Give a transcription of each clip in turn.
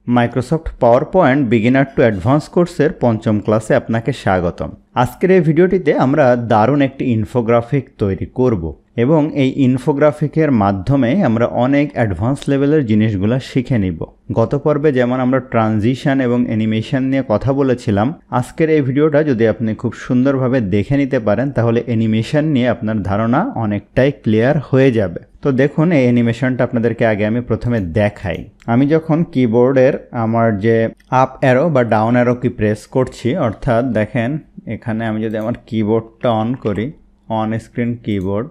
Microsoft power point beginner to advance কোর্সের পঞ্চম ক্লাসে আপনাকে স্বাগতম। আজকের এই ভিডিওটিতে আমরা দারুণ একটি ইনফোগ্রাফিক তৈরি করব এবং এই ইনফোগ্রাফিকের মাধ্যমে আমরা অনেক অ্যাডভান্স লেভেলের জিনিসগুলো শিখে নিব। গত পর্বে যেমন আমরা ট্রানজিশন এবং অ্যানিমেশন নিয়ে কথা বলেছিলাম, আজকের এই ভিডিওটা যদি আপনি খুব সুন্দরভাবে দেখে নিতে পারেন তাহলে অ্যানিমেশন নিয়ে আপনার ধারণা অনেকটাই ক্লিয়ার হয়ে যাবে। তো দেখুন, এই অ্যানিমেশনটা আপনাদেরকে আগে আমি প্রথমে দেখাই। আমি যখন কিবোর্ডের আমার যে আপ অ্যারো বা ডাউন অ্যারো কি প্রেস করছি, অর্থাৎ দেখেন এখানে আমি যদি আমার কিবোর্ডটা অন করি, অন স্ক্রিন কিবোর্ড,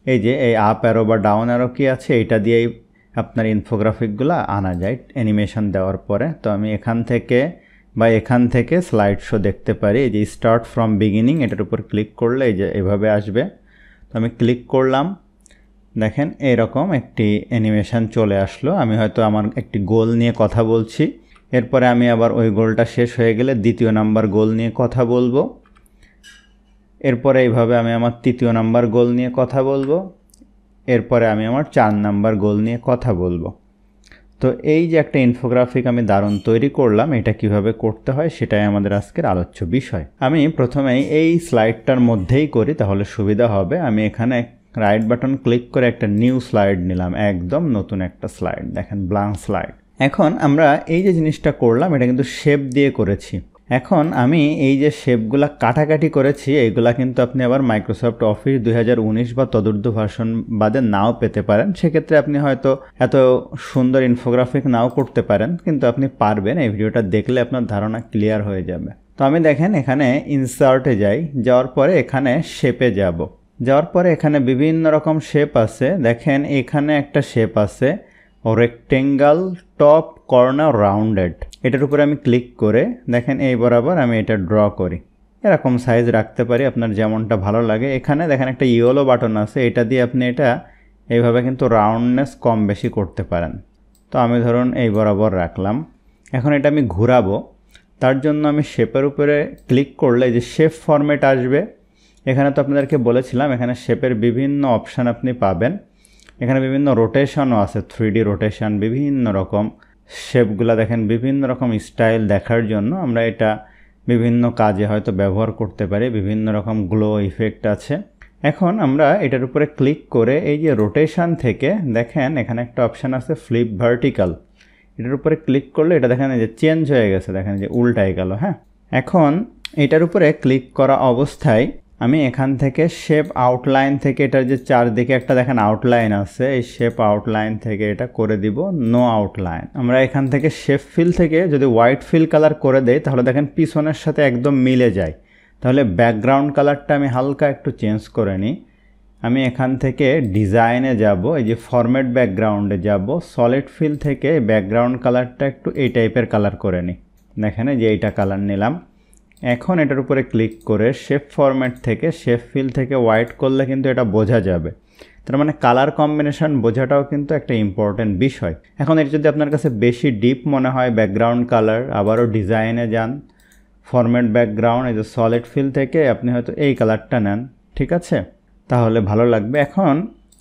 এই যে এই আপ অ্যারো বা ডাউন অ্যারো কি আছে, এটা দিয়েই আপনার ইনফোগ্রাফিকগুলো আনা যায় অ্যানিমেশন দেওয়ার পরে। তো আমি এখান থেকে স্লাইড শো দেখতে পারি। এই যে স্টার্ট ফ্রম বিগিনিং, এটার উপর ক্লিক করলে এই যে এভাবে আসবে। তো আমি ক্লিক করলাম, দেখেন এরকম একটি অ্যানিমেশন চলে আসলো। আমি হয়তো আমার একটি গোল নিয়ে কথা বলছি, এরপরে আমি আবার ওই গোলটা শেষ হয়ে গেলে দ্বিতীয় নাম্বার গোল নিয়ে কথা বলবো, এরপরে এইভাবে আমি আমার তৃতীয় নাম্বার গোল নিয়ে কথা বলবো, এরপরে আমি আমার 4 নাম্বার গোল নিয়ে কথা বলবো। তো এই যে একটা ইনফোগ্রাফিক আমি দারুণ তৈরি করলাম, এটা কিভাবে করতে হয় সেটাই আমাদের আজকের আলোচ্য বিষয়। আমি প্রথমেই এই স্লাইডটার মধ্যেই করি, তাহলে সুবিধা হবে। আমি এখানে রাইট বাটন ক্লিক করে একটা নিউ স্লাইড নিলাম, একদম নতুন একটা স্লাইড, দেখেন ব্ল্যাঙ্ক স্লাইড। এখন আমরা এই যে জিনিসটা করলাম এটা কিন্তু শেপ দিয়ে করেছি। এখন আমি এই যে শেপগুলা কাটাকাটি করেছি, এইগুলা কিন্তু আপনি আবার মাইক্রোসফট অফিস 2019 বা তদূর্ধ্ব ভার্সন বাদে নাও পেতে পারেন। সেক্ষেত্রে আপনি হয়তো এত সুন্দর ইনফোগ্রাফিক নাও করতে পারেন, কিন্তু আপনি পারবেন। এই ভিডিওটা দেখলে আপনার ধারণা ক্লিয়ার হয়ে যাবে। তো আমি দেখেন এখানে ইনসার্টে যাওয়ার পরে এখানে শেপে যাওয়ার পরে এখানে বিভিন্ন রকম শেপ আছে। দেখেন এখানে একটা শেপ আছে রেক্টেঙ্গল টপ কর্নার রাউন্ডেড, এটার উপরে আমি ক্লিক করে দেখেন এই বরাবর আমি এটা ড্র করি। এরকম সাইজ রাখতে পারি আপনার যেমনটা ভালো লাগে। এখানে দেখেন একটা ইয়েলো বাটন আছে, এটা দিয়ে আপনি এটা এইভাবে কিন্তু রাউন্ডনেস কম বেশি করতে পারেন। তো আমি ধরুন এই বরাবর রাখলাম। এখন এটা আমি ঘোরাবো, তার জন্য আমি শেপের উপরে ক্লিক করলে যে শেপ ফরম্যাট আসবে। এখানে তো আপনাদেরকে বলেছিলাম এখানে শেপের বিভিন্ন অপশান আপনি পাবেন। এখানে বিভিন্ন রোটেশনও আছে, 3D রোটেশন, বিভিন্ন রকম শেপগুলো দেখেন বিভিন্ন রকম স্টাইল দেখার জন্য আমরা এটা বিভিন্ন কাজে হয়তো ব্যবহার করতে পারি। বিভিন্ন রকম গ্লো ইফেক্ট আছে। এখন আমরা এটার উপরে ক্লিক করে এই যে রোটেশন থেকে দেখেন এখানে একটা অপশান আছে ফ্লিপ ভার্টিক্যাল, এটার উপরে ক্লিক করলে এটা দেখেন যে চেঞ্জ হয়ে গেছে, দেখেন যে উল্টায় গেল। হ্যাঁ, এখন এটার উপরে ক্লিক করা অবস্থায় আমি এখান থেকে শেপ আউটলাইন থেকে এটার যে চারদিকে একটা দেখেন আউটলাইন আছে, এই শেপ আউটলাইন থেকে এটা করে দিব নো আউটলাইন। আমরা এখান থেকে শেপ ফিল থেকে যদি হোয়াইট ফিল কালার করে দেই তাহলে দেখেন পিছনের সাথে একদম মিলে যায়। তাহলে ব্যাকগ্রাউন্ড কালারটা আমি হালকা একটু চেঞ্জ করে নিই। আমি এখান থেকে ডিজাইনে যাব, এই যে ফরম্যাট ব্যাকগ্রাউন্ডে যাব, সলিড ফিল থেকে ব্যাকগ্রাউন্ড কালারটা একটু এই টাইপের কালার করে নিই। দেখেন যে এইটা কালার নিলাম। এখন এটার উপরে ক্লিক করে শেপ ফরম্যাট থেকে শেপ ফিল থেকে হোয়াইট করলে কিন্তু এটা বোঝা যাবে। তার মানে কালার কম্বিনেশন বোঝাটাও কিন্তু একটা ইম্পর্টেন্ট বিষয়। এখন এটা যদি আপনার কাছে বেশি ডিপ মনে হয় ব্যাকগ্রাউন্ড কালার, আবারও ডিজাইনে যান, ফরম্যাট ব্যাকগ্রাউন্ড, এই যে সলিড ফিল থেকে আপনি হয়তো এই কালারটা নেন, ঠিক আছে, তাহলে ভালো লাগবে। এখন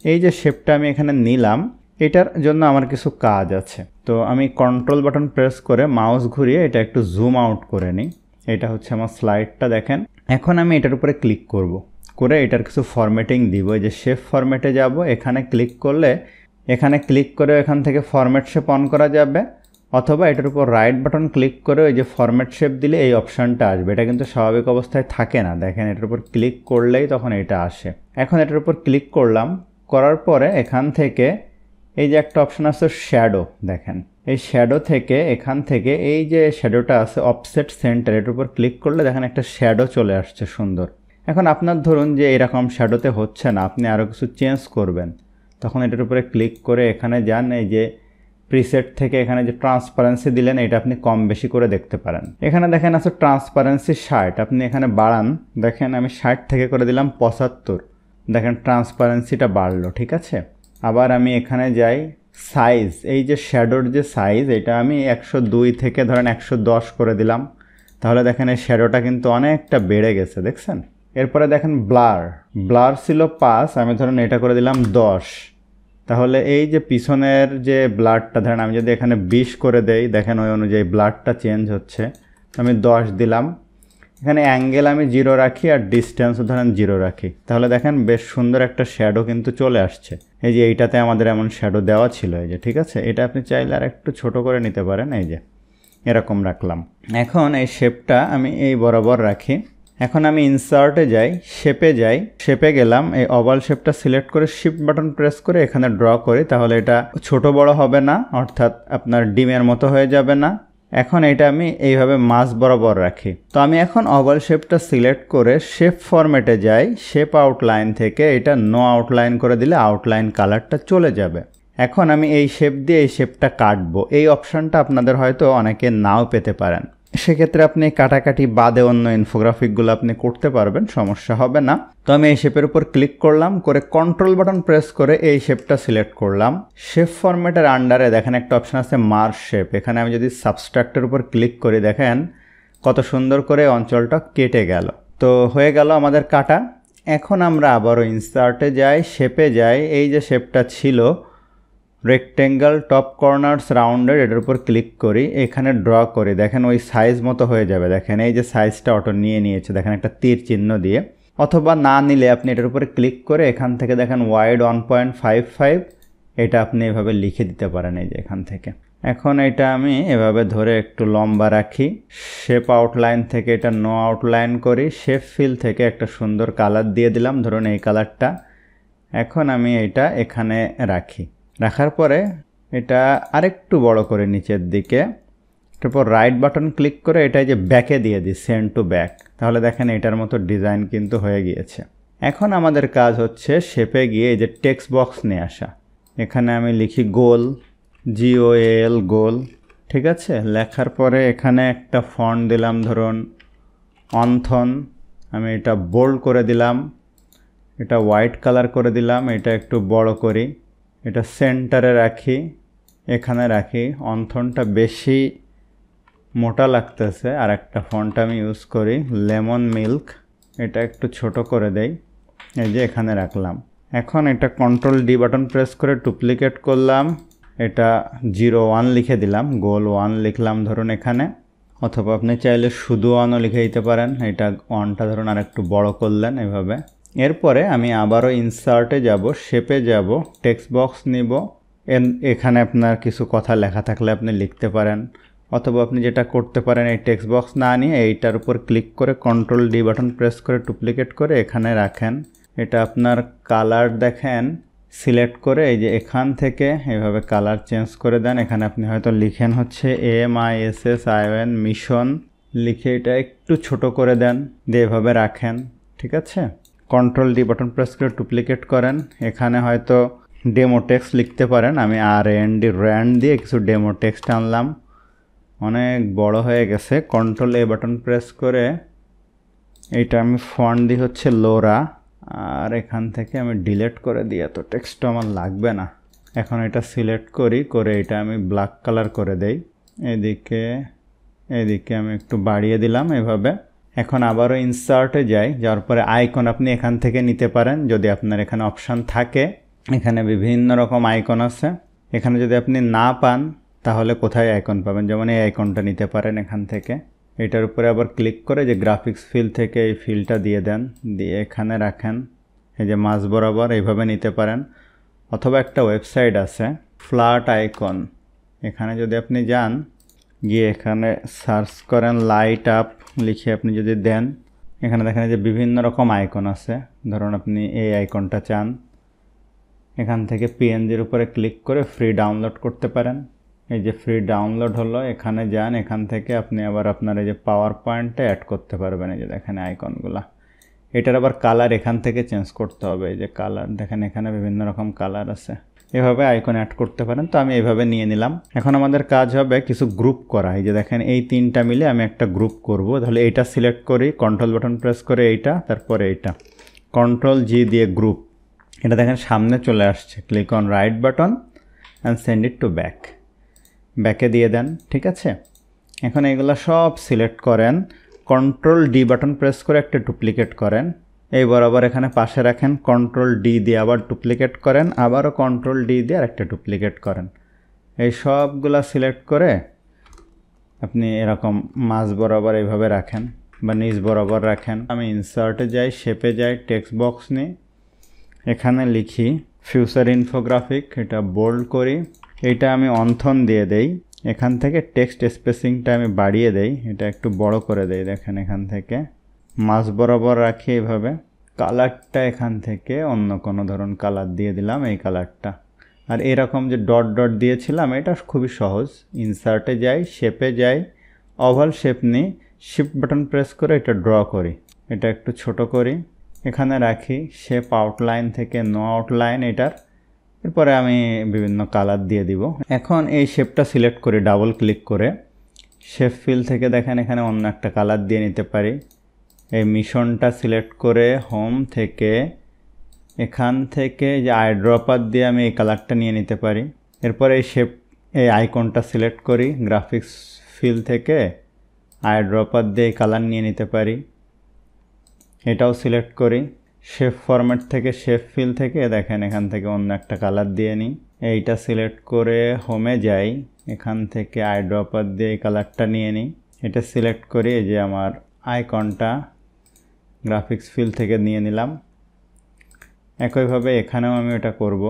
এই যে শেপটা আমি এখানে নিলাম, এটার জন্য আমার কিছু কাজ আছে। তো আমি কন্ট্রোল বাটন প্রেস করে মাউস ঘুরিয়ে এটা একটু জুম আউট করে নিই। এটা হচ্ছে আমার স্লাইডটা দেখেন। এখন আমি এটার উপরে ক্লিক করে এটার কিছু ফরম্যাটিং দিব। এই যে শেপ ফরম্যাটে যাব, এখানে ক্লিক করে এখান থেকে ফরম্যাট শেপ অন করা যাবে, অথবা এটার উপর রাইট বাটন ক্লিক করে ওই যে ফরম্যাট শেপ দিলে এই অপশানটা আসবে। এটা কিন্তু স্বাভাবিক অবস্থায় থাকে না, দেখেন এটার উপর ক্লিক করলেই তখন এটা আসে। এখন এটার উপর ক্লিক করার পরে এখান থেকে এই যে একটা অপশান আছে শ্যাডো, দেখেন এই শ্যাডো থেকে এখান থেকে এই যে শ্যাডোটা আছে অফসেট সেন্টার, এটার উপর ক্লিক করলে দেখেন একটা শ্যাডো চলে আসছে সুন্দর। এখন আপনার ধরুন যে এরকম শ্যাডোতে হচ্ছে না, আপনি আরও কিছু চেঞ্জ করবেন, তখন এটার উপরে ক্লিক করে এখানে যান, এই যে প্রিসেট থেকে এখানে যে ট্রান্সপারেন্সি দিলেন এটা আপনি কম বেশি করে দেখতে পারেন। এখানে দেখেন আছে ট্রান্সপারেন্সি 60, আপনি এখানে বাড়ান, দেখেন আমি 60 থেকে করে দিলাম 75, দেখেন ট্রান্সপারেন্সিটা বাড়লো, ঠিক আছে। আবার আমি এখানে যাই, সাইজ, এই যে শ্যাডোর যে সাইজ এটা আমি 102 থেকে ধরেন 110 করে দিলাম, তাহলে দেখেন এই শ্যাডোটা কিন্তু অনেকটা বেড়ে গেছে, দেখছেন। এরপরে দেখেন ব্লার ছিল 5, আমি ধরেন এটা করে দিলাম 10, তাহলে এই যে পিছনের যে ব্লাডটা, ধরেন আমি যদি এখানে 20 করে দেই, দেখেন ওই অনুযায়ী ব্লাডটা চেঞ্জ হচ্ছে। আমি 10 দিলাম, এখানে অ্যাঙ্গেল আমি 0 রাখি আর ডিস্টেন্সও ধরেন 0 রাখি, তাহলে দেখেন বেশ সুন্দর একটা শ্যাডো কিন্তু চলে আসছে। এই যে এইটাতে আমাদের এমন শ্যাডো দেওয়া ছিল, এই যে ঠিক আছে। এটা আপনি চাইলে আর একটু ছোট করে নিতে পারেন, এই যে এরকম রাখলাম। এখন এই শেপটা আমি এই বরাবর রাখি। এখন আমি ইনসার্টে যাই, শেপে যাই, শেপে গেলাম, এই ওভাল শেপটা সিলেক্ট করে শিফট বাটন প্রেস করে এখানে ড্র করি, তাহলে এটা ছোট বড় হবে না, অর্থাৎ আপনার ডিমের মতো হয়ে যাবে না। এখন এটা আমি এইভাবে মাঝ বরাবর রাখি। তো আমি এখন ওভাল শেপটা সিলেক্ট করে শেপ ফরম্যাটে যাই, শেপ আউটলাইন থেকে এটা নো আউটলাইন করে দিলে আউটলাইন কালারটা চলে যাবে। এখন আমি এই শেপ দিয়ে এই শেপটা কাটবো। এই অপশানটা আপনাদের হয়তো অনেকে নাও পেতে পারেন, সেক্ষেত্রে আপনি কাটাকাটি বাদে অন্য ইনফোগ্রাফিকগুলো আপনি করতে পারবেন, সমস্যা হবে না। তো আমি এই শেপের উপর ক্লিক করলাম, করে কন্ট্রোল বাটন প্রেস করে এই শেপটা সিলেক্ট করলাম। শেপ ফরম্যাটের আন্ডারে দেখেন একটা অপশান আছে মার্জ শেপ, এখানে আমি যদি সাবস্ট্রাক্টের উপর ক্লিক করি, দেখেন কত সুন্দর করে অঞ্চলটা কেটে গেল। তো হয়ে গেল আমাদের কাটা। এখন আমরা আবারও ইনসার্টে যাই, শেপে যাই, এই যে শেপটা ছিল রেক্টেঙ্গল টপ কর্নার্স রাউন্ডেড, এটার উপর ক্লিক করি, এখানে ড্র করি, দেখেন ওই সাইজ মতো হয়ে যাবে। দেখেন এই যে সাইজটা অটো নিয়ে নিয়েছে, দেখেন একটা তীর চিহ্ন দিয়ে। অথবা না নিলে আপনি এটার উপরে ক্লিক করে এখান থেকে দেখেন ওয়াইড 1.55, এটা আপনি এভাবে লিখে দিতে পারেন এই যে এখান থেকে। এখন এটা আমি এভাবে ধরে একটু লম্বা রাখি, শেপ আউটলাইন থেকে এটা নো আউটলাইন করি, শেপ ফিল থেকে একটা সুন্দর কালার দিয়ে দিলাম, ধরুন এই কালারটা। এখন আমি এটা এখানে রাখি, রাখার পরে এটা আরেকটু বড় করে নিচের দিকে, তারপর রাইট বাটন ক্লিক করে এটা যে ব্যাকে দিয়ে দিই, সেন্ড টু ব্যাক, তাহলে দেখেন এটার মতো ডিজাইন কিন্তু হয়ে গিয়েছে। এখন আমাদের কাজ হচ্ছে শেপে গিয়ে এই যে টেক্সট বক্স নিয়ে আসা, এখানে আমি লিখি গোল, GOAL গোল, ঠিক আছে। লেখার পরে এখানে একটা ফন্ট দিলাম, ধরুন অন্থন, আমি এটা বোল্ড করে দিলাম, এটা হোয়াইট কালার করে দিলাম, এটা একটু বড় করি, এটা সেন্টারে রাখি, এখানে রাখি। অন্থনটা বেশি মোটা লাগতেছে, আর একটা ফন্ট আমি ইউজ করি লেমন মিল্ক, এটা একটু ছোট করে দেই, এই যে এখানে রাখলাম। এখন এটা কন্ট্রোল D বাটন প্রেস করে ডুপ্লিকেট করলাম, এটা 01 লিখে দিলাম, গোল 1 লিখলাম ধরুন এখানে, অথবা আপনি চাইলে শুধু 1ও লিখে দিতে পারেন, এটা 1টা ধরুন আর একটু বড় করলেন এভাবে। এরপরে আমি আবারও ইনসার্টে যাব, শেপে যাব, টেক্সট বক্স নিব, এখানে আপনার কিছু কথা লেখা থাকলে আপনি লিখতে পারেন, অথবা আপনি যেটা করতে পারেন এই টেক্সট বক্স না নিয়ে এইটার উপর ক্লিক করে কন্ট্রোল D বাটন প্রেস করে ডুপ্লিকেট করে এখানে রাখেন। এটা আপনার কালার দেখেন সিলেক্ট করে এই যে এখান থেকে এভাবে কালার চেঞ্জ করে দেন। এখানে আপনি হয়তো লিখেন হচ্ছে MISSION মিশন, লিখে এটা একটু ছোট করে দেন, দিয়ে এভাবে রাখেন, ঠিক আছে। কন্ট্রোল D বাটন প্রেস করে ডুপ্লিকেট করেন, এখানে হয়তো ডেমো টেক্সট লিখতে পারেন, আমি RAND দিয়ে কিছু ডেমো টেক্সট আনলাম, অনেক বড় হয়ে গেছে। কন্ট্রোল A বাটন প্রেস করে এইটা আমি ফন্ট দিই হচ্ছে লোরা, আর এখান থেকে আমি ডিলিট করে দিই, এত টেক্সট আমার লাগবে না। এখন এটা সিলেক্ট করি, করে এটা আমি ব্ল্যাক কালার করে দেই, এদিকে আমি একটু বাড়িয়ে দিলাম এভাবে। এখন আবারও ইনসার্টে যাই, যাওয়ার পরে আইকন আপনি এখান থেকে নিতে পারেন যদি আপনার এখানে অপশান থাকে। এখানে বিভিন্ন রকম আইকন আছে, এখানে যদি আপনি না পান তাহলে কোথায় আইকন পাবেন, যেমন এই আইকনটা নিতে পারেন এখান থেকে। এটার উপরে আবার ক্লিক করে যে গ্রাফিক্স ফিল থেকে এই ফিলটা দিয়ে দেন, দিয়ে এখানে রাখেন, এই যে মাঝ বরাবর এইভাবে নিতে পারেন। অথবা একটা ওয়েবসাইট আছে ফ্ল্যাট আইকন, এখানে যদি আপনি যান, গিয়ে এখানে সার্চ করেন লাইট আপ লিখে আপনি যদি দেন, এখানে দেখেন যে বিভিন্ন রকম আইকন আছে। ধরুন আপনি এই আইকনটা চান, এখান থেকে PNGর উপরে ক্লিক করে ফ্রি ডাউনলোড করতে পারেন। এই যে ফ্রি ডাউনলোড হলো, এখানে যান, এখান থেকে আপনি আবার আপনার এই যে পাওয়ার পয়েন্টটা অ্যাড করতে পারবেন। এই যে দেখেন আইকনগুলা, এটার আবার কালার এখান থেকে চেঞ্জ করতে হবে, এই যে কালার দেখেন এখানে বিভিন্ন রকম কালার আছে, এভাবে আইকন অ্যাড করতে পারেন। তো আমি এভাবে নিয়ে নিলাম। এখন আমাদের কাজ হবে কিছু গ্রুপ করা, এই যে দেখেন এই তিনটা মিলে আমি একটা গ্রুপ করব। তাহলে এইটা সিলেক্ট করি, কন্ট্রোল বাটন প্রেস করে এইটা, তারপরে এইটা কন্ট্রোল G দিয়ে গ্রুপ, এটা দেখেন সামনে চলে আসছে। Click on right button and send it to back, ব্যাকে দিয়ে দেন, ঠিক আছে। এখন এগুলো সব সিলেক্ট করেন, কন্ট্রোল D বাটন প্রেস করে একটা ডুপ্লিকেট করেন, এই বরাবর এখানে পাশে রাখেন, কন্ট্রোল ডি দিয়ে আবার ডুপ্লিকেট করেন, আবারও কন্ট্রোল ডি দিয়ে আরেকটা ডুপ্লিকেট করেন। এই সবগুলা সিলেক্ট করে আপনি এরকম মাঝ বরাবর এইভাবে রাখেন বা নিচ বরাবর রাখেন। আমি ইনসার্টে যাই, শেপে যাই, টেক্সট বক্স নিই, এখানে লিখি ফিউচার ইনফোগ্রাফিক, এটা বোল্ড করি, এটা আমি অন্থন দিয়ে দেই, এখান থেকে টেক্সট স্পেসিংটা আমি বাড়িয়ে দেই, এটা একটু বড় করে দেই, দেখেন এখান থেকে মাঝ বরাবর রাখি এইভাবে। কালারটা এখান থেকে অন্য কোনো ধরুন কালার দিয়ে দিলাম, এই কালারটা। আর এরকম যে ডট ডট দিয়েছিলাম এটা খুবই সহজ, ইনসার্টে যাই, শেপে যাই, ওভাল শেপ নিই, শিফট বাটন প্রেস করে এটা ড্র করি, এটা একটু ছোট করি, এখানে রাখি, শেপ আউটলাইন থেকে নো আউটলাইন এটার, এরপরে আমি বিভিন্ন কালার দিয়ে দিব। এখন এই শেপটা সিলেক্ট করি ডাবল ক্লিক করে, শেপ ফিল থেকে দেখেন এখানে অন্য একটা কালার দিয়ে নিতে পারি। এই মিশনটা সিলেক্ট করে হোম থেকে এখান থেকে যে আইড্রপার দিয়ে আমি এই কালারটা নিয়ে নিতে পারি। এরপরে এই শেপ এই আইকনটা সিলেক্ট করি, গ্রাফিক্স ফিল থেকে আইড্রপার দিয়ে এই কালার নিয়ে নিতে পারি, এটাও সিলেক্ট করি। শেপ ফরম্যাট থেকে শেপ ফিল থেকে দেখেন এখান থেকে অন্য একটা কালার দিয়ে নিই, এইটা সিলেক্ট করে হোমে যাই, এখান থেকে আইড্রপার দিয়ে এই কালারটা নিয়ে নিই, এটা সিলেক্ট করি, এই যে আমার আইকনটা গ্রাফিক্স ফিল থেকে নিয়ে নিলাম। একইভাবে এখানেও আমি এটা করব।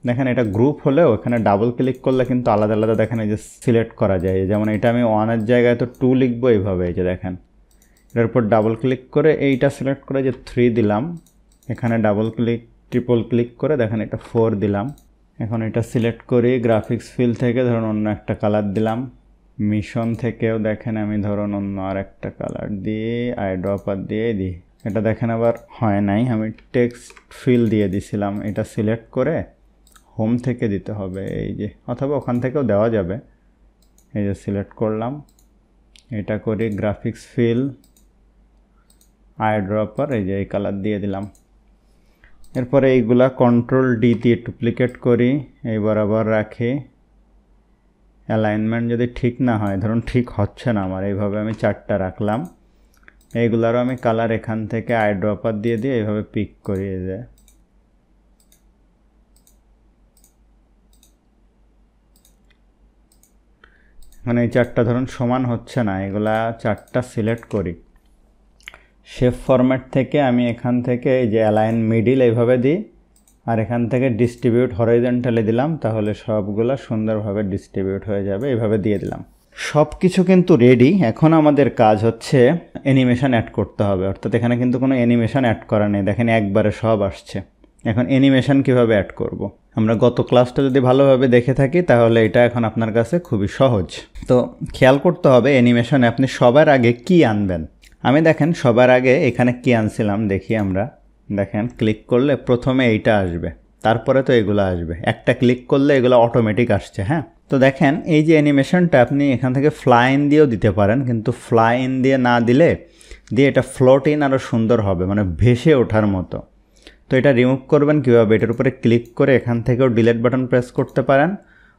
দেখেন এটা গ্রুপ হলেও এখানে ডাবল ক্লিক করলে কিন্তু আলাদা আলাদা দেখেন এই যে সিলেক্ট করা যায়, যেমন এটা আমি 1-এর জায়গায় তো 2 লিখবো এইভাবে, এই যে দেখেন এর উপর ডাবল ক্লিক করে এইটা সিলেক্ট করে যে 3 দিলাম, এখানে ডাবল ক্লিক ট্রিপল ক্লিক করে দেখেন এটা 4 দিলাম। এখন এটা সিলেক্ট করি, গ্রাফিক্স ফিল থেকে ধরুন অন্য একটা কালার দিলাম, মিশন থেকেও দেখেন আমি ধরুন অন্য আর একটা কালার দিয়ে আইড্রপার দিয়ে দিই, এটা দেখেন আবার হয় নাই, আমি টেক্সট ফিল দিয়ে দিছিলাম, এটা সিলেক্ট করে হোম থেকে দিতে হবে, এই যে, অথবা ওখান থেকেও দেওয়া যাবে, এই যে সিলেক্ট করলাম, এটা করি গ্রাফিক্স ফিল আইড্রপার, এই যে এই কালার দিয়ে দিলাম। এরপরে এইগুলা কন্ট্রোল ডি দিয়ে ডুপ্লিকেট করি, এই বরাবর রাখি, অ্যালাইনমেন্ট যদি ঠিক না হয়, ধরুন ঠিক হচ্ছে না আমার, এইভাবে আমি 4টা রাখলাম, এইগুলারও আমি কালার এখান থেকে আইড্রপার দিয়ে দিয়ে এইভাবে পিক করিয়ে যায়। মানে এই 4টা ধরুন সমান হচ্ছে না, এগুলা 4টা সিলেক্ট করি, শেপ ফরম্যাট থেকে আমি এখান থেকে এই যে অ্যালাইন মিডিল এইভাবে দিই, আর এখান থেকে ডিস্ট্রিবিউট হরাইজন্টালি দিলাম, তাহলে সবগুলা সুন্দরভাবে ডিস্ট্রিবিউট হয়ে যাবে, এইভাবে দিয়ে দিলাম। সব কিছু কিন্তু রেডি, এখন আমাদের কাজ হচ্ছে অ্যানিমেশন অ্যাড করতে হবে, অর্থাৎ এখানে কিন্তু কোনো অ্যানিমেশন অ্যাড করা নেই, দেখেন একবারে সব আসছে। এখন অ্যানিমেশন কিভাবে অ্যাড করব। আমরা গত ক্লাসটা যদি ভালোভাবে দেখে থাকি তাহলে এটা এখন আপনার কাছে খুবই সহজ। তো খেয়াল করতে হবে অ্যানিমেশনে আপনি সবার আগে কি আনবেন। আমি দেখেন সবার আগে এখানে কি আনছিলাম দেখি আমরা, দেখেন ক্লিক করলে প্রথমে এইটা আসবে, তারপরে তো এগুলো আসবে, একটা ক্লিক করলে এগুলো অটোমেটিক আসছে। হ্যাঁ, তো দেখেন এই যে অ্যানিমেশনটা আপনি এখান থেকে ফ্লাই ইন দিয়েও দিতে পারেন, কিন্তু ফ্লাই ইন দিয়ে না দিলে এটা ফ্লোট ইন আরও সুন্দর হবে, মানে ভেসে ওঠার মতো। তো এটা রিমুভ করবেন কীভাবে, এটার উপরে ক্লিক করে এখান থেকেও ডিলিট বাটন প্রেস করতে পারেন,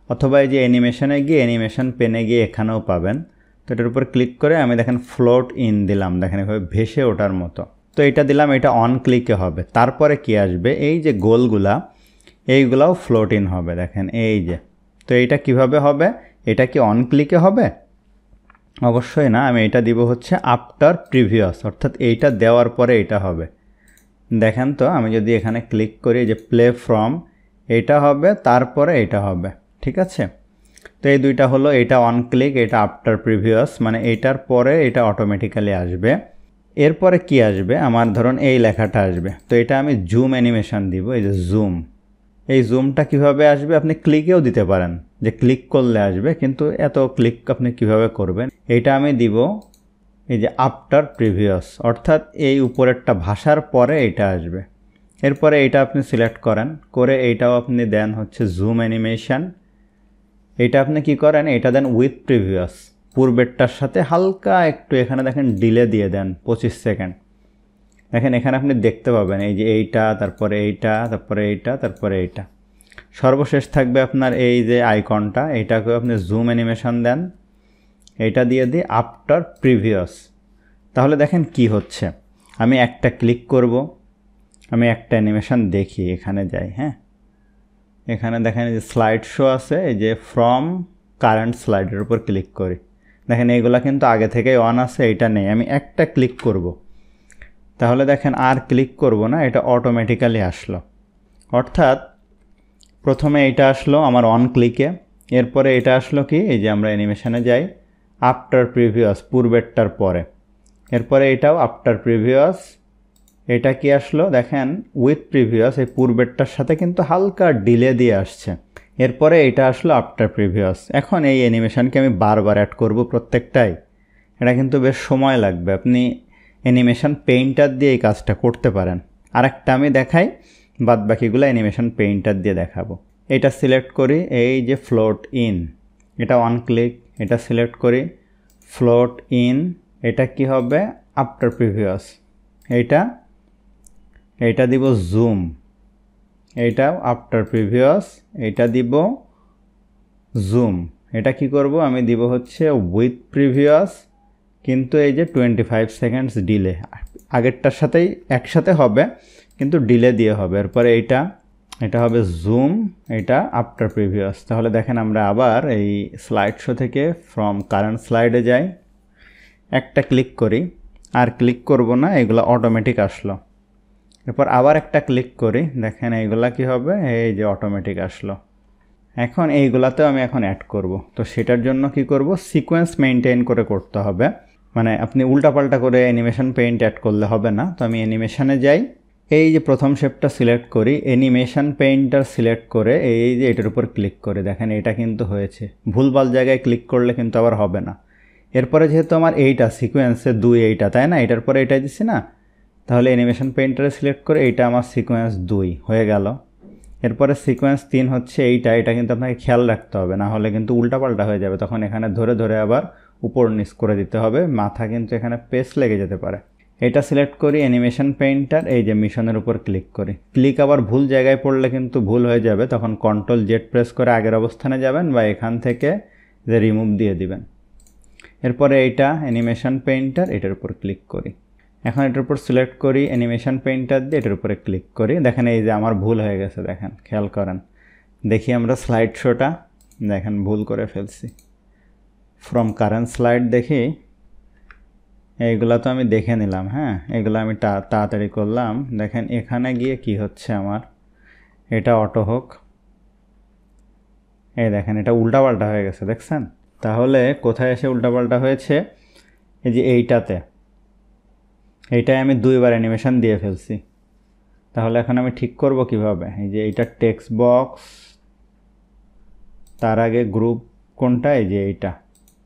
অথবা এই যে অ্যানিমেশনে গিয়ে অ্যানিমেশন পেনে গিয়ে এখানেও পাবেন। তো এটার উপর ক্লিক করে আমি দেখেন ফ্লোট ইন দিলাম, দেখেন এভাবে ভেসে ওঠার মতো। তো এটা দিলাম, এটা অন ক্লিকে হবে। তারপরে কি আসবে, এই যে গোলগুলা এইগুলাও ফ্লোট ইন হবে, দেখেন এই যে। তো এইটা কিভাবে হবে, এটা কি অন ক্লিকে হবে? অবশ্যই না, আমি এটা দিব হচ্ছে আফটার প্রিভিয়াস, অর্থাৎ এইটা দেওয়ার পরে এটা হবে। দেখেন তো আমি যদি এখানে ক্লিক করি যে প্লে ফ্রম, এটা হবে, তারপরে এটা হবে, ঠিক আছে। তো এই দুইটা হলো, এটা অন ক্লিক, এটা আফটার প্রিভিয়াস, মানে এইটার পরে এটা অটোমেটিক্যালি আসবে। এরপরে কি আসবে, আমার ধরুন এই লেখাটা আসবে, তো এটা আমি জুম অ্যানিমেশন দিব, এই যে জুম। এই জুমটা কিভাবে আসবে, আপনি ক্লিকেও দিতে পারেন, যে ক্লিক করলে আসবে, কিন্তু এত ক্লিক আপনি কিভাবে করবেন। এইটা আমি দিব এই যে আফটার প্রিভিয়াস, অর্থাৎ এই উপরেরটা ভাষার পরে এটা আসবে। এরপরে এইটা আপনি সিলেক্ট করেন, করে এইটাও আপনি দেন হচ্ছে জুম অ্যানিমেশন। এটা আপনি কি করেন, এটা দেন উইথ প্রিভিয়াস, পূর্বেরটার সাথে হালকা একটু এখানে দেখেন ডিলে দিয়ে দেন 25 সেকেন্ড। দেখেন এখানে আপনি দেখতে পাবেন এই যে এইটা, তারপরে এইটা, তারপরে এইটা, তারপরে এইটা, সর্বশেষ থাকবে আপনার এই যে আইকনটা, এইটাকেও আপনি জুম অ্যানিমেশন দেন, এইটা দিয়ে দিই আফটার প্রিভিয়াস। তাহলে দেখেন কি হচ্ছে, আমি একটা ক্লিক করব, আমি একটা অ্যানিমেশন দেখি, এখানে যাই। হ্যাঁ, এখানে দেখেন যে স্লাইড শো আছে, এই যে ফ্রম কারেন্ট স্লাইডের উপর ক্লিক করি। দেখেন এইগুলা কিন্তু আগে থেকেই অন আছে, এটা নেই। আমি একটা ক্লিক করব, তাহলে দেখেন আর ক্লিক করব না, এটা অটোমেটিক্যালি আসলো। অর্থাৎ প্রথমে এটা আসলো আমার অন ক্লিকে, এরপরে এটা আসলো কি, এই যে আমরা অ্যানিমেশনে যাই, আফটার প্রিভিয়াস, পূর্বেরটার পরে। এরপরে এটাও আফটার প্রিভিয়াস, এটা কি আসলো দেখেন উইথ প্রিভিয়াস, এই পূর্বেরটার সাথে কিন্তু হালকা ডিলে দিয়ে আসছে। এরপরে এটা আসলো আফটার প্রিভিয়াস। এখন এই অ্যানিমেশনকে আমি বারবার অ্যাড করব প্রত্যেকটাই, এটা কিন্তু বেশ সময় লাগবে। আপনি অ্যানিমেশন পেইন্টার দিয়ে এই কাজটা করতে পারেন। আরেকটা আমি দেখাই, বাদ বাকিগুলো অ্যানিমেশন পেইন্টার দিয়ে দেখাবো। এটা সিলেক্ট করি, এই যে ফ্লোট ইন, এটা ওয়ান ক্লিক, এটা সিলেক্ট করি ফ্লোট ইন, এটা কি হবে আফটার প্রিভিয়াস, এইটা দিব জুম, এইটাও আফটার প্রিভিয়াস, এইটা দিব জুম। এটা কি করব, আমি দিব হচ্ছে উইথ প্রিভিয়াস, কিন্তু এই যে 25 সেকেন্ডস ডিলে, আগেরটার সাথেই একসাথে হবে কিন্তু ডিলে দিয়ে হবে। এরপরে এটা হবে জুম, এটা আফটার প্রিভিয়াস। তাহলে দেখেন আমরা আবার এই স্লাইড শো থেকে ফ্রম কারেন্ট স্লাইডে যাই, একটা ক্লিক করি, আর ক্লিক করব না, এগুলো অটোমেটিক আসলো। এরপর আবার একটা ক্লিক করি, দেখেন এইগুলা কি হবে, এই যে অটোমেটিক আসলো। এখন এইগুলাতেও আমি এখন অ্যাড করব। তো সেটার জন্য কি করব, সিকোয়েন্স মেনটেন করে করতে হবে, মানে আপনি উল্টাপাল্টা করে অ্যানিমেশন পেইন্ট অ্যাড করলে হবে না। তো আমি অ্যানিমেশনে যাই, এই যে প্রথম শেপটা সিলেক্ট করি, অ্যানিমেশন পেইন্টার সিলেক্ট করে এই যে এটার উপর ক্লিক করে দেখেন এটা কিন্তু হয়েছে। ভুলভাল জায়গায় ক্লিক করলে কিন্তু আবার হবে না। এরপরে যেহেতু আমার এইটা সিকোয়েন্সে 2, এইটা তাই না, এটার পরে এটাই দিচ্ছি না, তাহলে অ্যানিমেশন পেইন্টারে সিলেক্ট করে এইটা আমার সিকোয়েন্স 2 হয়ে গেল। এরপরে সিকোয়েন্স 3 হচ্ছে এটা কিন্তু আপনাকে খেয়াল রাখতে হবে, না হলে কিন্তু উল্টাপাল্টা হয়ে যাবে। তখন এখানে ধরে ধরে আবার উপর নিচ করে দিতে হবে, মাথা কিন্তু এখানে পেস্ট লেগে যেতে পারে। এটা সিলেক্ট করি অ্যানিমেশন পেইন্টার, এই যে মিশনের উপর ক্লিক করি। ক্লিক আবার ভুল জায়গায় পড়লে কিন্তু ভুল হয়ে যাবে, তখন কন্ট্রোল জেড প্রেস করে আগের অবস্থানে যাবেন বা এখান থেকে যে রিমুভ দিয়ে দিবেন। এরপরে এইটা অ্যানিমেশন পেইন্টার, এটার উপর ক্লিক করি। এখন এটার উপর সিলেক্ট করি অ্যানিমেশন পেইন্টার দিয়ে, এটার উপরে ক্লিক করি। দেখেন এই যে আমার ভুল হয়ে গেছে, দেখেন খেয়াল করেন। দেখি আমরা স্লাইড শোটা, দেখেন ভুল করে ফেলছি। ফ্রম কারেন্ট স্লাইড দেখি, এইগুলা তো আমি দেখে নিলাম। হ্যাঁ, এগুলো আমি তাড়াতাড়ি করলাম। দেখেন এখানে গিয়ে কি হচ্ছে আমার, এটা অটো হোক, এই দেখেন এটা উল্টাপাল্টা হয়ে গেছে, দেখছেন? তাহলে কোথায় এসে উল্টাপাল্টা হয়েছে, এই যে এইটাই আমি 2বার অ্যানিমেশন দিয়ে ফেলছি। তাহলে এখন আমি ঠিক করব কিভাবে, এই যে এইটা টেক্সট বক্স, তার আগে গ্রুপ কোনটা, এই যে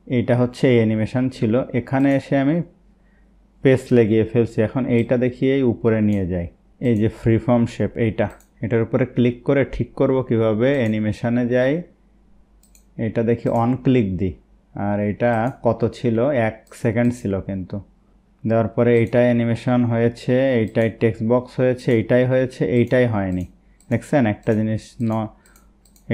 এইটা হচ্ছে এই অ্যানিমেশন ছিল, এখানে এসে আমি পেস্ট লাগিয়ে ফেলছি। এখন এইটা দেখিয়ে উপরে নিয়ে যাই, এই যে ফ্রি ফর্ম শেপ, এটার উপরে ক্লিক করে ঠিক করব কিভাবে, অ্যানিমেশনে যাই, এটা দেখি অন ক্লিক দিই, আর এটা কত ছিল, 1 সেকেন্ড ছিল, কিন্তু দেওয়ার পরে এইটাই অ্যানিমেশন হয়েছে, এইটাই টেক্সট বক্স হয়েছে, এইটাই হয়নি। দেখছেন একটা জিনিস,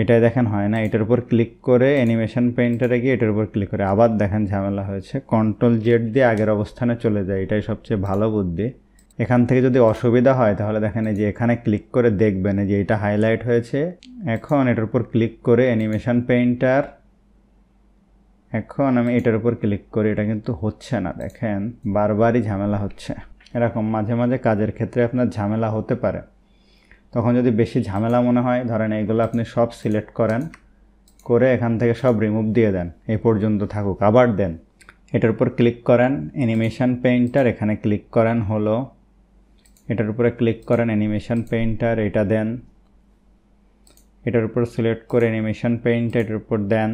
এটাই দেখেন হয় না। এটার উপর ক্লিক করে অ্যানিমেশন পেইন্টারে গিয়ে এটার উপর ক্লিক করে আবার দেখেন ঝামেলা হয়েছে। কন্ট্রোল জেড দিয়ে আগের অবস্থানে চলে যায়, এটাই সবচেয়ে ভালো বুদ্ধি। এখান থেকে যদি অসুবিধা হয় তাহলে দেখেন এই যে এখানে ক্লিক করে দেখবেন যে এটা হাইলাইট হয়েছে। এখন এটার উপর ক্লিক করে অ্যানিমেশন পেইন্টার, এখন আমি এটার উপর ক্লিক করি, এটা কিন্তু হচ্ছে না, দেখেন বারবারই ঝামেলা হচ্ছে। এরকম মাঝে মাঝে কাজের ক্ষেত্রে আপনার ঝামেলা হতে পারে। তখন যদি বেশি ঝামেলা মনে হয়, ধরেন এইগুলো আপনি সব সিলেক্ট করেন, করে এখান থেকে সব রিমুভ দিয়ে দেন, এই পর্যন্ত থাকুক, আবার দেন। এটার উপর ক্লিক করেন অ্যানিমেশন পেইন্টার, এখানে ক্লিক করেন হলো, এটার উপরে ক্লিক করেন অ্যানিমেশন পেইন্টার, এটা দেন। এটার উপর সিলেক্ট করে অ্যানিমেশন পেইন্টার, এটার উপর দেন,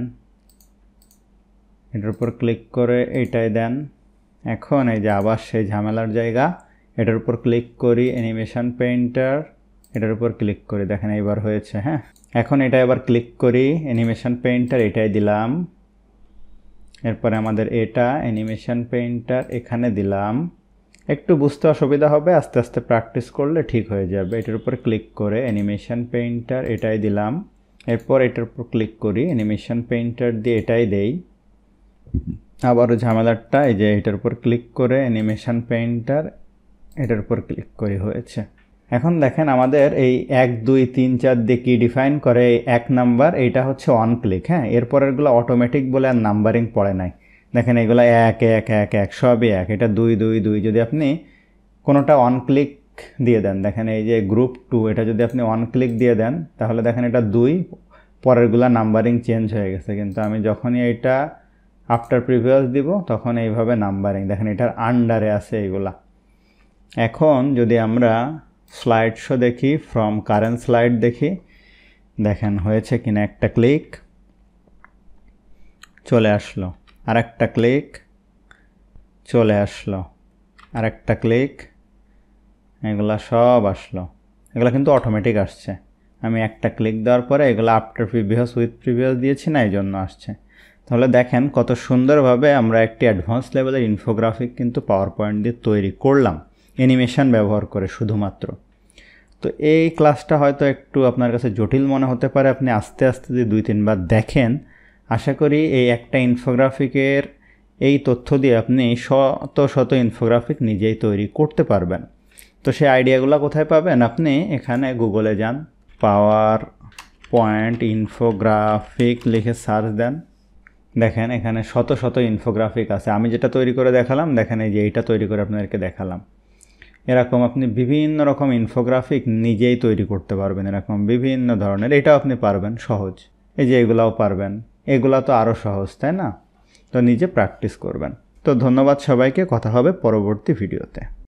এটার উপর ক্লিক করে এইটাই দেন। এখন এই যে আবার সেই ঝামেলার জায়গা, এটার উপর ক্লিক করি অ্যানিমেশন পেইন্টার, এটার উপর ক্লিক করি, দেখেন এইবার হয়েছে। হ্যাঁ, এখন এটা এবার ক্লিক করি অ্যানিমেশন পেইন্টার, এটাই দিলাম। এরপরে আমাদের এটা অ্যানিমেশন পেইন্টার এখানে দিলাম। একটু বুঝতে অসুবিধা হবে, আস্তে আস্তে প্র্যাকটিস করলে ঠিক হয়ে যাবে। এটার উপর ক্লিক করে অ্যানিমেশন পেইন্টার, এটাই দিলাম। এরপর এটার উপর ক্লিক করি অ্যানিমেশন পেইন্টার দিয়ে এটাই দেই। আবারও ঝামেলাটা, এই যে এটার উপর ক্লিক করে অ্যানিমেশন পেইন্টার, এটার উপর ক্লিক করি, হয়েছে। এখন দেখেন আমাদের এই 1 2 3 4 দিয়ে কি ডিফাইন করে, 1 নাম্বার এইটা হচ্ছে অন ক্লিক। হ্যাঁ, এরপরেরগুলো অটোমেটিক বলে আর নাম্বারিং পড়ে নাই। দেখেন এগুলো 1 1 1 1 সবই 1, এটা 2 2 2। যদি আপনি কোনোটা অন ক্লিক দিয়ে দেন, দেখেন এই যে গ্রুপ 2, এটা যদি আপনি অন ক্লিক দিয়ে দেন তাহলে দেখেন এটা 2, পরেরগুলা নাম্বারিং চেঞ্জ হয়ে গেছে। কিন্তু আমি যখনই এটা আফটার প্রিভিয়াস দিব তখন এইভাবে নাম্বারিং, দেখেন এটার আন্ডারে আছে এইগুলা। এখন যদি আমরা স্লাইড শো দেখি, ফ্রম কারেন্ট স্লাইড দেখি, দেখেন হয়েছে কিনা। একটা ক্লিক চলে আসলো, আরেকটা ক্লিক চলে আসলো, আরেকটা ক্লিক, এগুলা সব আসলো। এগুলো কিন্তু অটোমেটিক আসছে। আমি একটা ক্লিক দেওয়ার পরে এগুলো আফটার প্রিভিয়াস উইথ প্রিভিয়াস দিয়েছি না, এই জন্য আসছে। তাহলে দেখেন কত সুন্দরভাবে আমরা একটি অ্যাডভান্স লেভেলের ইনফোগ্রাফিক কিন্তু পাওয়ার পয়েন্ট দিয়ে তৈরি করলাম, অ্যানিমেশন ব্যবহার করে শুধুমাত্র। তো এই ক্লাসটা হয়তো একটু আপনার কাছে জটিল মনে হতে পারে, আপনি আস্তে আস্তে যদি 2-3 বার দেখেন, আশা করি এই একটা ইনফোগ্রাফিকের এই তথ্য দিয়ে আপনি শত শত ইনফোগ্রাফিক নিজেই তৈরি করতে পারবেন। তো সেই আইডিয়াগুলো কোথায় পাবেন? আপনি এখানে গুগলে যান, পাওয়ার পয়েন্ট ইনফোগ্রাফিক লিখে সার্চ দেন, দেখেন এখানে শত শত ইনফোগ্রাফিক আছে। আমি যেটা তৈরি করে দেখালাম, দেখেন এই যে এইটা তৈরি করে আপনাদেরকে দেখালাম। এরকম আপনি বিভিন্ন রকম ইনফোগ্রাফিক নিজেই তৈরি করতে পারবেন, এরকম বিভিন্ন ধরনের। এটাও আপনি পারবেন সহজ, এই যে এগুলাও পারবেন। এগুলা তো আরও সহজ, তাই না? তো নিজে প্র্যাকটিস করবেন। তো ধন্যবাদ সবাইকে, কথা হবে পরবর্তী ভিডিওতে।